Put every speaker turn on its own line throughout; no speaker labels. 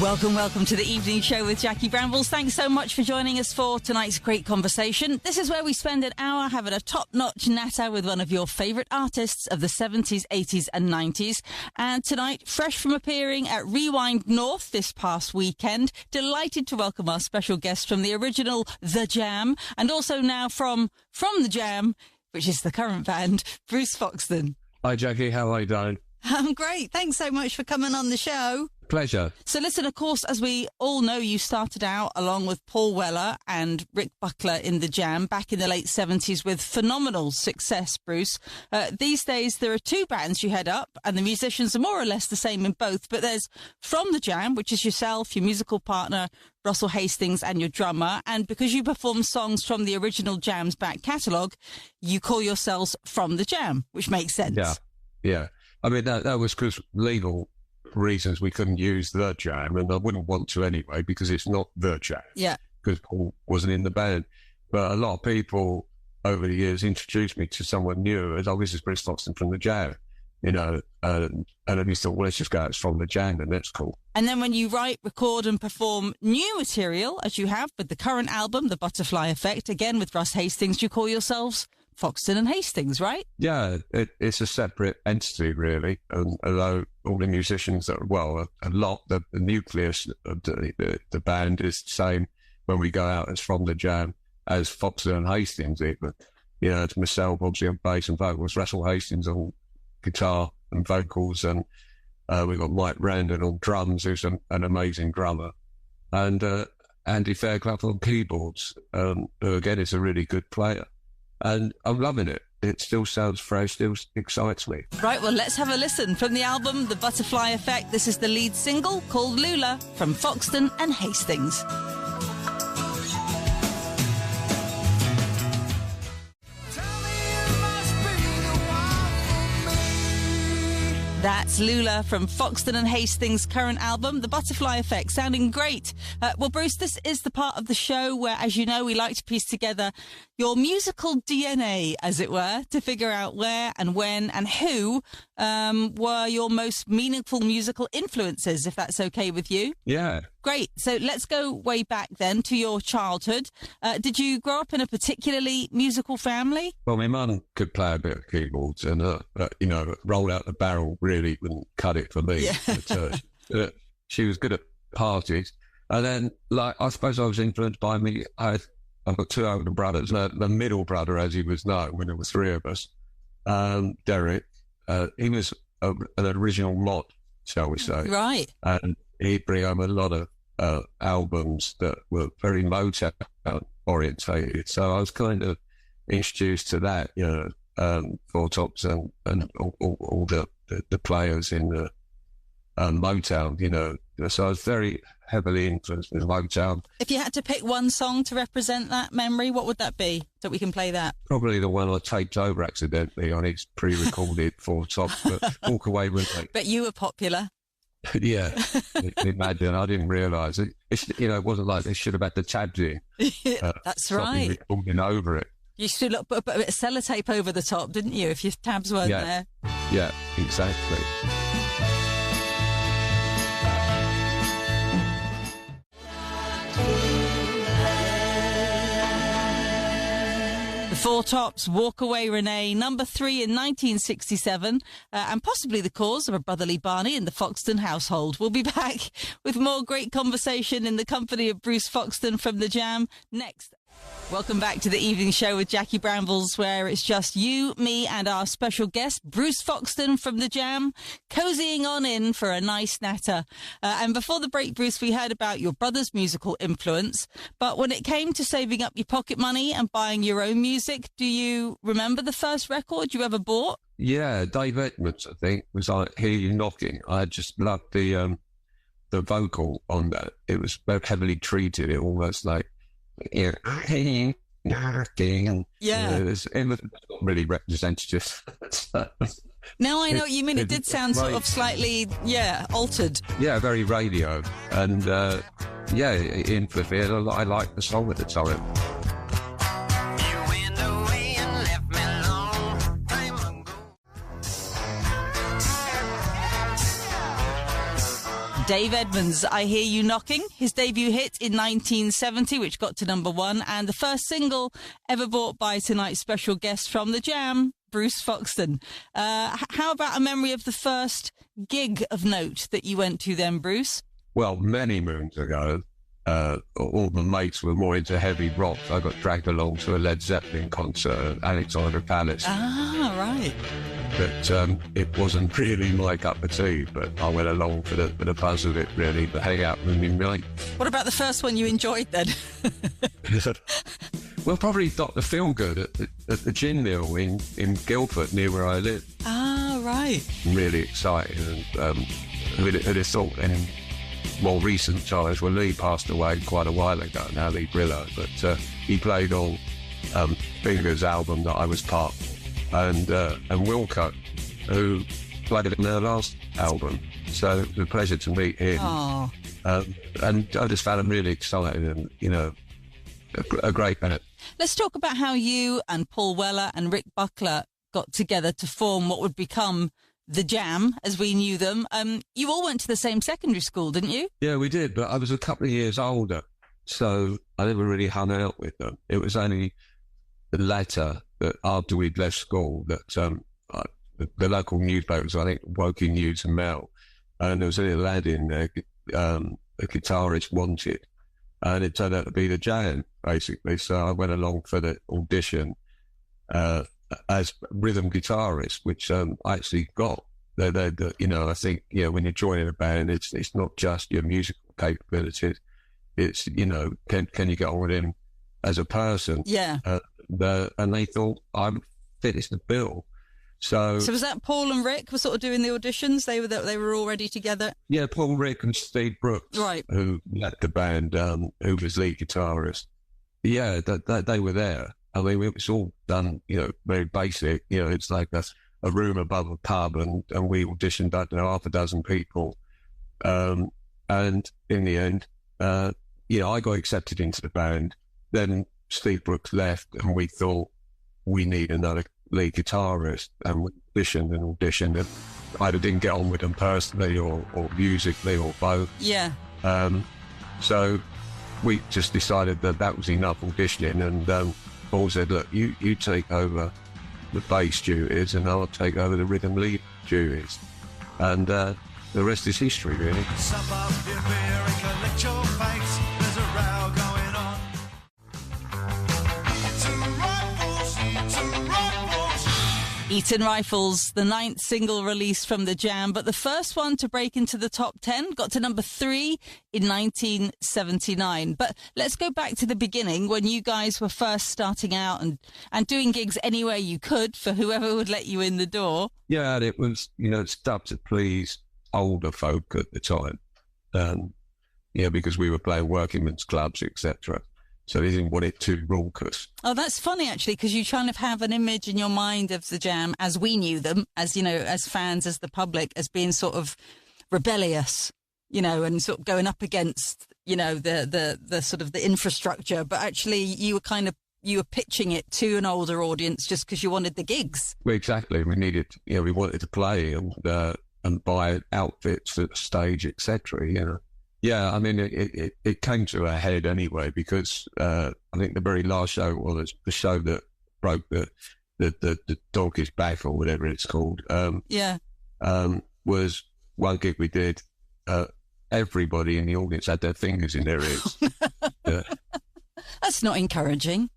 Welcome to the evening show with Jackie Brambles. Thanks so much for joining us for tonight's great conversation. This is where we spend an hour having a top-notch natter with one of your favourite artists of the 70s, 80s and 90s. And tonight, fresh from appearing at Rewind North this past weekend, delighted to welcome our special guest from the original The Jam, and also now from The Jam, which is the current band, Bruce Foxton.
Hi Jackie, how are you doing?
I'm great. Thanks so much for coming on the show.
Pleasure.
So listen, of course, as we all know, you started out along with Paul Weller and Rick Buckler in The Jam back in the late 70s with phenomenal success, Bruce. These days, there are two bands you head up, and the musicians are more or less the same in both. But there's From The Jam, which is yourself, your musical partner, Russell Hastings, and your drummer. And because you perform songs from the original Jam's back catalogue, you call yourselves From The Jam, which makes sense.
Yeah. I mean, that was because legal reasons we couldn't use The Jam, and I wouldn't want to anyway because it's not The Jam.
Yeah.
Because Paul wasn't in the band. But a lot of people over the years introduced me to someone new as, oh, this is Bruce Foxton from The Jam, you know, and I just thought, well, let's just go, it's from The Jam, and that's cool.
And then when you write, record and perform new material, as you have with the current album, The Butterfly Effect, again with Russ Hastings, you call yourselves Foxton and Hastings, right?
Yeah, it's a separate entity, really. And although all the musicians that, the nucleus of the band is the same when we go out as From The Jam as Foxton and Hastings, even. You know, it's myself, obviously, on bass and vocals, Russell Hastings on guitar and vocals, and we've got Mike Randon on drums, who's an amazing drummer, and Andy Fairclough on keyboards, who, again, is a really good player. And I'm loving it. It still sounds fresh, still excites me.
Right, well, let's have a listen. From the album, The Butterfly Effect, this is the lead single called Lula from Foxton and Hastings. That's Lula from Foxton and Hastings' current album, The Butterfly Effect, sounding great. Well, Bruce, this is the part of the show where, as you know, we like to piece together your musical DNA, as it were, to figure out where and when and who were your most meaningful musical influences, if that's okay with you.
Yeah.
Great. So let's go way back then to your childhood. Did you grow up in a particularly musical family?
Well, my mum could play a bit of keyboards and, roll out the barrel really wouldn't cut it for me. Yeah. She was good at parties. And then, I suppose I was influenced by me. I've got two older brothers. The middle brother, as he was known when there were three of us, Derek, he was an original mod, shall we say.
Right.
And he'd bring home a lot of albums that were very Motown orientated. So I was kind of introduced to that, Four Tops and all the players in the Motown, So I was very heavily influenced with Motown.
If you had to pick one song to represent that memory, what would that be? So we can play that.
Probably the one I taped over accidentally on his pre-recorded Four Tops, but Walk Away With Me.
But you were popular.
Yeah, imagine. I didn't realise it. It wasn't like they should have had the tabs in.
That's right.
Recording over it.
You should put a bit of sellotape over the top, didn't you, if your tabs weren't there?
Yeah, exactly.
Four Tops, Walk Away Renee, number 3 in 1967, and possibly the cause of a brotherly Barney in the Foxton household. We'll be back with more great conversation in the company of Bruce Foxton from The Jam next. Welcome back to the evening show with Jackie Brambles, where it's just you, me, and our special guest, Bruce Foxton from The Jam, cozying on in for a nice natter. And before the break, Bruce, we heard about your brother's musical influence. But when it came to saving up your pocket money and buying your own music, do you remember the first record you ever bought?
Yeah, Dave Edmunds, I think, was like Hear You Knocking. I just loved the vocal on that. It was heavily treated, it almost like, yeah, and it was not really representative.
Now I know what you mean. It did sound sort of slightly, altered.
Yeah, very radio, and in for fear. I liked the song at the time.
Dave Edmunds, I Hear You Knocking, his debut hit in 1970, which got to number 1, and the first single ever bought by tonight's special guest from the Jam, Bruce Foxton. How about a memory of the first gig of note that you went to then, Bruce?
Well, many moons ago, all the mates were more into heavy rock. I got dragged along to a Led Zeppelin concert at Alexandra Palace.
Ah, right.
But it wasn't really my cup of tea, but I went along for the buzz of it, really, to hang out with me mate.
What about the first one you enjoyed then?
Well, probably Dr. Feelgood at the gin mill in Guildford, near where I live.
Ah, right.
Really exciting. And who'd have thought in more recent times, well, Lee passed away quite a while ago now, Lee Brillo, but he played on Finger's album that I was part of. And Wilco, who played it in their last album. So it was a pleasure to meet him. And I just found him really exciting and, you know, a great band.
Let's talk about how you and Paul Weller and Rick Buckler got together to form what would become the Jam, as we knew them. You all went to the same secondary school, didn't you?
Yeah, we did, but I was a couple of years older, so I never really hung out with them. It was only the latter that after we'd left school that the local newspapers, I think, Woking News and Mail, and there was a little ad in there, a guitarist wanted, and it turned out to be the Jam, basically. So I went along for the audition as rhythm guitarist, which I actually got. You know, I think, yeah, when you're joining a band, it's not just your musical capabilities. It's, you know, can you get on with him as a person?
Yeah.
And they thought I finished the bill. So
was that Paul and Rick were sort of doing the auditions? They were already together?
Yeah, Paul, Rick and Steve Brooks,
right,
who led the band, who was lead guitarist. Yeah, they were there. I mean, it was all done, you know, very basic. You know, it's like a room above a pub, and we auditioned, I don't know, half a dozen people. And in the end, you know, I got accepted into the band. Then Steve Brooks left, and we thought we need another lead guitarist, and we auditioned and either didn't get on with them personally or musically or both.
Yeah.
So we just decided that was enough auditioning, and Paul said, look, you take over the bass duties and I'll take over the rhythm lead duties. And the rest is history, really. Sup up your beer and collect your face. There's a row going on.
Eton Rifles, the 9th single released from the Jam, but the first one to break into the top 10, got to number 3 in 1979. But let's go back to the beginning, when you guys were first starting out and doing gigs anywhere you could for whoever would let you in the door.
Yeah, and it was, you know, stuff to please older folk at the time. Yeah, because we were playing working men's clubs, etc. So they didn't want it too raucous. Oh,
that's funny, actually, because you kind of have an image in your mind of the Jam as we knew them, as, you know, as fans, as the public, as being sort of rebellious, you know, and sort of going up against, you know, the sort of the infrastructure. But actually, you were pitching it to an older audience just because you wanted the gigs.
Well, exactly. We needed, you know, we wanted to play and buy outfits for the stage, etc. You know. Yeah, I mean, it came to a head anyway, because I think the very last show, or the show that broke the donkey's back, or whatever it's called, was one gig we did. Everybody in the audience had their fingers in their ears.
That's not encouraging.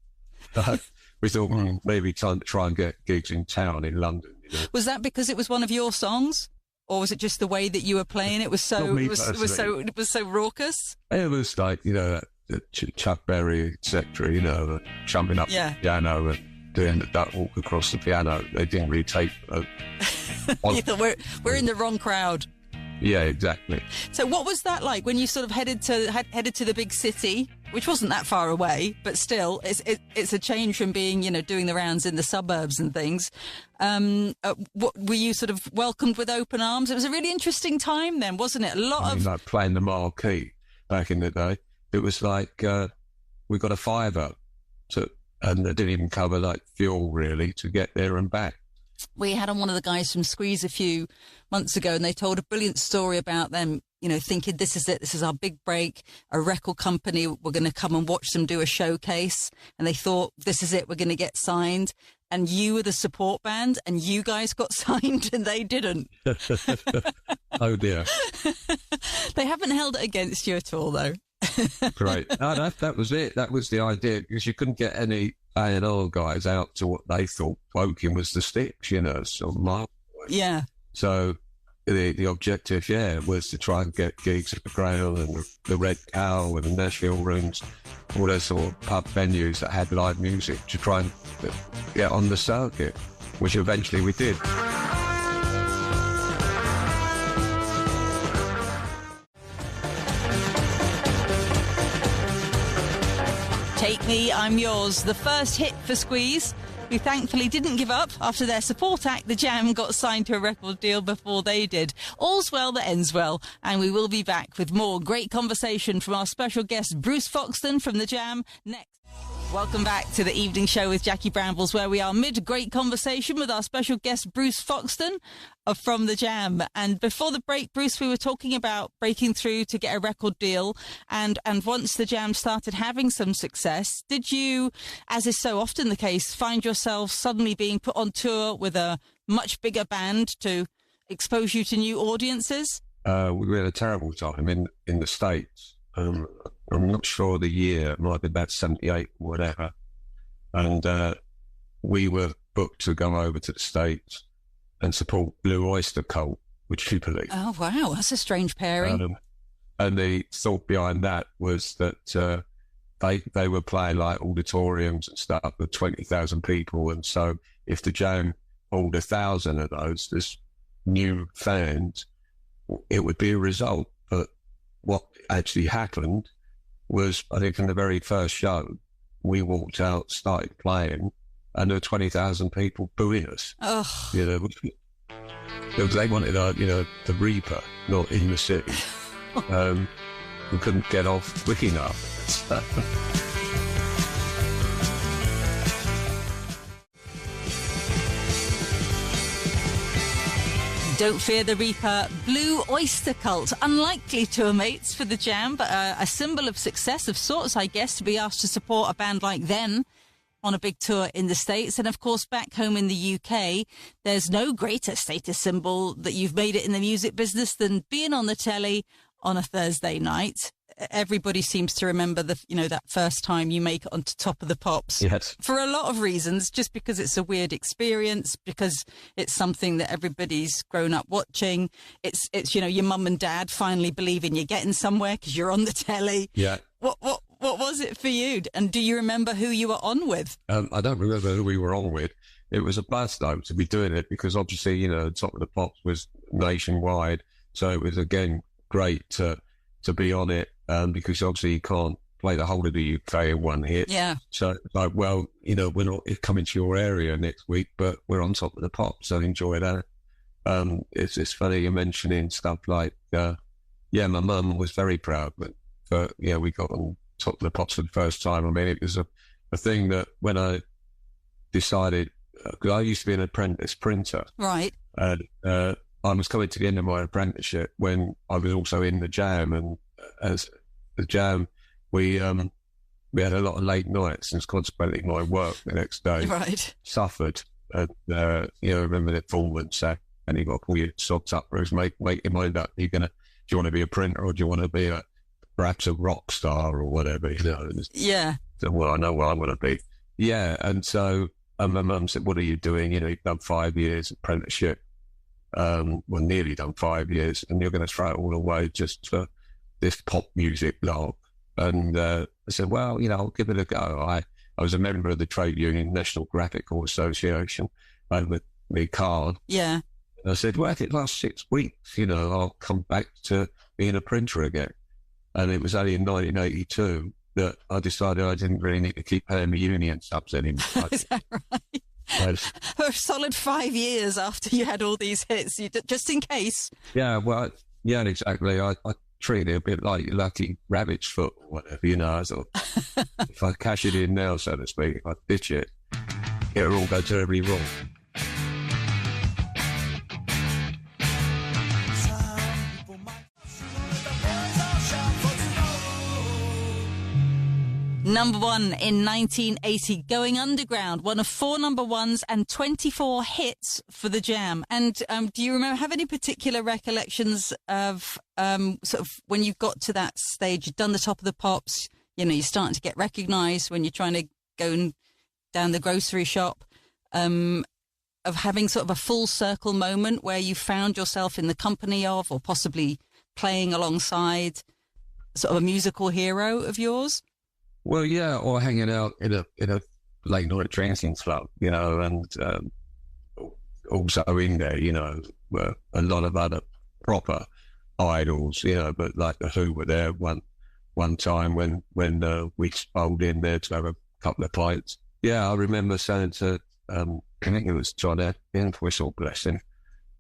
We thought maybe time to try and get gigs in town in London. You know?
Was that because it was one of your songs? Or was it just the way that you were playing? It was so raucous.
It was like, you know, Chuck Berry, etc. You know, jumping up the piano and doing the duck walk across the piano. They didn't really take.
You thought we're in the wrong crowd.
Yeah, exactly.
So what was that like when you sort of headed to the big city, which wasn't that far away, but still, it's a change from being, you know, doing the rounds in the suburbs and things. What were you sort of welcomed with open arms? It was a really interesting time then, wasn't it?
Like playing the marquee back in the day. It was like we got a $5, and it didn't even cover like fuel really to get there and back.
We had on one of the guys from Squeeze a few months ago, and they told a brilliant story about them, thinking this is it, this is our big break, a record company, we're going to come and watch them do a showcase, and they thought, this is it, we're going to get signed, and you were the support band, and you guys got signed and they didn't?
Oh dear.
They haven't held it against you at all, though.
Great. No, that was it. That was the idea, because you couldn't get any A&R guys out to what they thought Woking was the Sticks, so
Yeah.
So the objective, was to try and get gigs at the Grail and the Red Cow and the Nashville Rooms, all those sort of pub venues that had live music, to try and get on the circuit, which eventually we did.
Take Me, I'm Yours, the first hit for Squeeze, who thankfully didn't give up. After their support act, The Jam, got signed to a record deal before they did. All's well that ends well, and we will be back with more great conversation from our special guest, Bruce Foxton from The Jam, next. Welcome back to the evening show with Jackie Brambles, where we are mid-great conversation with our special guest, Bruce Foxton from The Jam. And before the break, Bruce, we were talking about breaking through to get a record deal. And once The Jam started having some success, did you, as is so often the case, find yourself suddenly being put on tour with a much bigger band to expose you to new audiences?
We had a terrible time in the States. I'm not sure the year, it might be about 78 or whatever. And we were booked to go over to the States and support Blue Oyster Cult, would you believe?
Oh, wow, that's a strange pairing.
And the thought behind that was that they were playing like auditoriums and stuff with 20,000 people. And so if the Jam pulled 1,000 of those, this new fans, it would be a result. But what actually happened was, I think, in the very first show, we walked out, started playing, and there were 20,000 people booing us.
Oh.
Because they wanted, the Reaper, not In the City. We couldn't get off quick enough.
Don't Fear the Reaper, Blue Oyster Cult. Unlikely tour mates for The Jam, but a symbol of success of sorts, I guess, to be asked to support a band like them on a big tour in the States. And of course, back home in the UK, there's no greater status symbol that you've made it in the music business than being on the telly on a Thursday night. Everybody seems to remember that first time you make it onto Top of the Pops.
Yes.
For a lot of reasons, just because it's a weird experience, because it's something that everybody's grown up watching. It's your mum and dad finally believing you're getting somewhere because you're on the telly.
Yeah.
What was it for you? And do you remember who you were on with?
I don't remember who we were on with. It was a blast though to be doing it, because obviously, Top of the Pops was nationwide. So it was, again, great to be on it. Because obviously you can't play the whole of the UK in one hit.
Yeah.
So like, we're not coming to your area next week, but we're on Top of the Pops, so enjoy that. It's funny you're mentioning stuff like, my mum was very proud, but we got on Top of the Pops for the first time. I mean, it was a thing that when I decided, because I used to be an apprentice printer.
Right.
And I was coming to the end of my apprenticeship when I was also in the Jam, and as the Jam, we had a lot of late nights, and consequently my work the next day suffered. And I remember the foreman said, and you got to pull your socks up, Bruce, make your mind up. Do you want to be a printer, or do you want to be perhaps a rock star or whatever?
Yeah.
So, well, I know what I want to be. Yeah, and so my mum said, "What are you doing? You've done 5 years apprenticeship, nearly done 5 years, and you're going to throw it all away just for this pop music lark." And I said, well, I'll give it a go. I was a member of the trade union, National Graphical Association, over my card.
Yeah.
And I said, well, if it lasts 6 weeks, I'll come back to being a printer again. And it was only in 1982 that I decided I didn't really need to keep paying my union subs anymore.
Is that right? For a solid 5 years after you had all these hits, just in case.
Yeah, well, yeah, exactly. I treat it a bit like Lucky Rabbit's foot or whatever, I thought, if I cash it in now, so to speak, if I ditch it, it'll all go terribly wrong.
Number 1 in 1980, Going Underground, one of 4 number ones and 24 hits for the Jam. And do you have any particular recollections of sort of when you got to that stage, you've done the Top of the Pops, you know, you're starting to get recognised when you're trying to go down the grocery shop, of having sort of a full circle moment where you found yourself in the company of, or possibly playing alongside, sort of a musical hero of yours?
Well, yeah, or hanging out in a late night drinking club, you know, and also in there, you know, were a lot of other proper idols, you know, but like the Who were there one time when we bowled in there to have a couple of pints. Yeah, I remember saying to I think it was John Entwistle, bless him,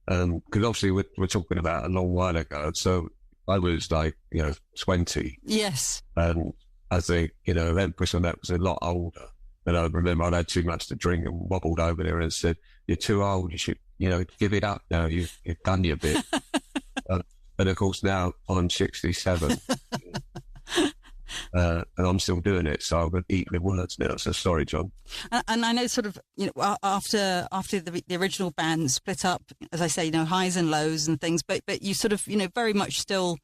because obviously we're talking about a long while ago, so I was like, you know, 20.
Yes.
And I think, you know, Entwistle that was a lot older. And I remember I'd had too much to drink and wobbled over there and said, "You're too old. You should, you know, give it up now. You've done your bit." And of course now I'm 67. And I'm still doing it, so I've eaten the words now. So sorry, John.
And I know, sort of, you know, after the original band split up, as I say, you know, highs and lows and things, but you sort of, you know, very much still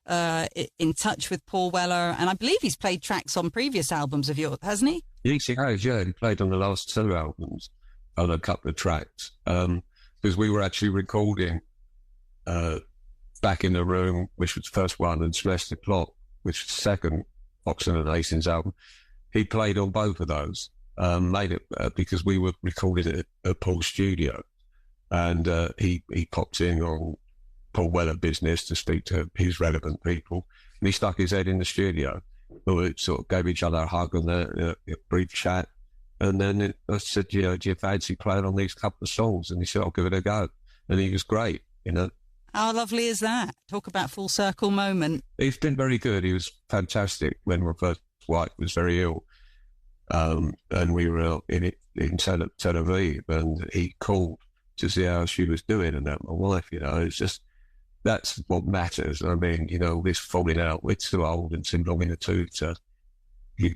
in touch with Paul Weller, and I believe he's played tracks on previous albums of yours, hasn't he?
Yes, he has. Yeah, he played on the last 2 albums on a couple of tracks, because we were actually recording Back in the Room, which was the first one, and Smash the Clock, which was the second Foxton and Hastings album. He played on both of those, made it because we were recording it at Paul's studio, and he popped in on Paul Weller business to speak to his relevant people, and he stuck his head in the studio. We sort of gave each other a hug and a brief chat, and then I said, you know, "Do you fancy playing on these couple of songs?" And he said, "I'll give it a go," and he was great, you know.
How lovely is that? Talk about full circle moment.
He's been very good. He was fantastic when Roberta White was very ill, and we were in Tel Aviv, and he called to see how she was doing, and that, my wife, you know, it's just, that's what matters. I mean, you know, this falling out, we're too old and too long in the tooth to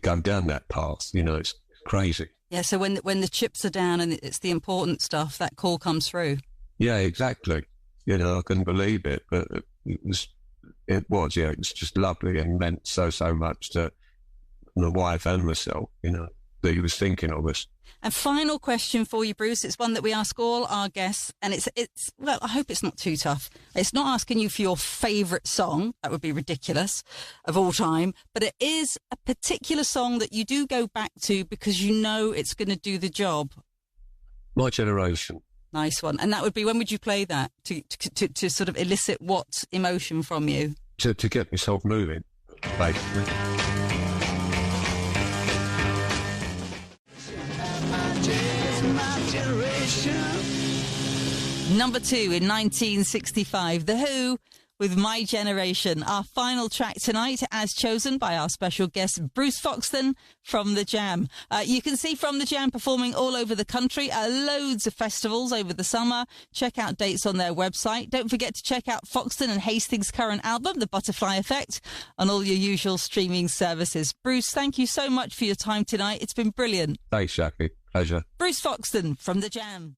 go down that path, you know, it's crazy.
Yeah, so when the chips are down and it's the important stuff, that call comes through.
Yeah, exactly. You know, I couldn't believe it, but it was, yeah, it was just lovely and meant so much to my wife and myself, you know, that he was thinking of us.
And final question for you, Bruce. It's one that we ask all our guests, and it's well, I hope it's not too tough. It's not asking you for your favourite song. That would be ridiculous, of all time. But it is a particular song that you do go back to because you know it's going to do the job.
My Generation.
Nice one. And that would be, when would you play that to sort of elicit what emotion from you?
To get myself moving, basically.
Number 2 in 1965, The Who with My Generation. Our final track tonight, as chosen by our special guest, Bruce Foxton from The Jam. You can see From The Jam performing all over the country at loads of festivals over the summer. Check out dates on their website. Don't forget to check out Foxton and Hastings' current album, The Butterfly Effect, on all your usual streaming services. Bruce, thank you so much for your time tonight. It's been brilliant.
Thanks, Jackie. Pleasure.
Bruce Foxton from The Jam.